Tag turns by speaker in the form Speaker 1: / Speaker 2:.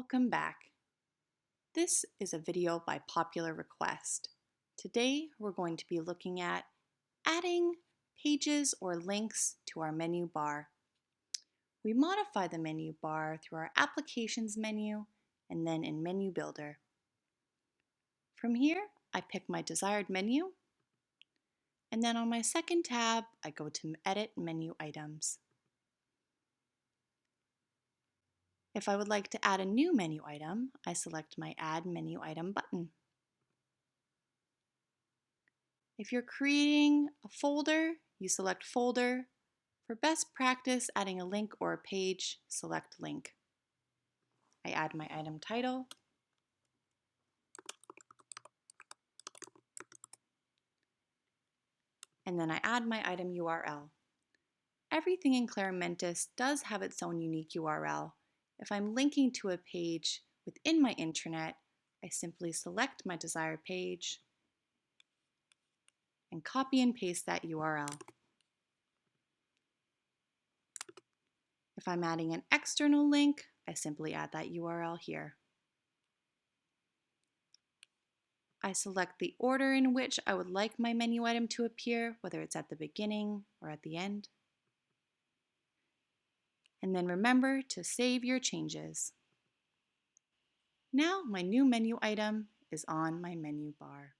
Speaker 1: Welcome back. This is a video by popular request. Today we're going to be looking at adding pages or links to our menu bar. We modify the menu bar through our Applications menu and then in Menu Builder. From here, I pick my desired menu, and then on my second tab, I go to Edit Menu Items. If I would like to add a new menu item, I select my Add Menu Item button. If you're creating a folder, you select Folder. For best practice, adding a link or a page, select Link. I add my item title, and then I add my item URL. Everything in Claromentis does have its own unique URL. If I'm linking to a page within my intranet, I simply select my desired page and copy and paste that URL. If I'm adding an external link, I simply add that URL here. I select the order in which I would like my menu item to appear, whether it's at the beginning or at the end. And then remember to save your changes. Now my new menu item is on my menu bar.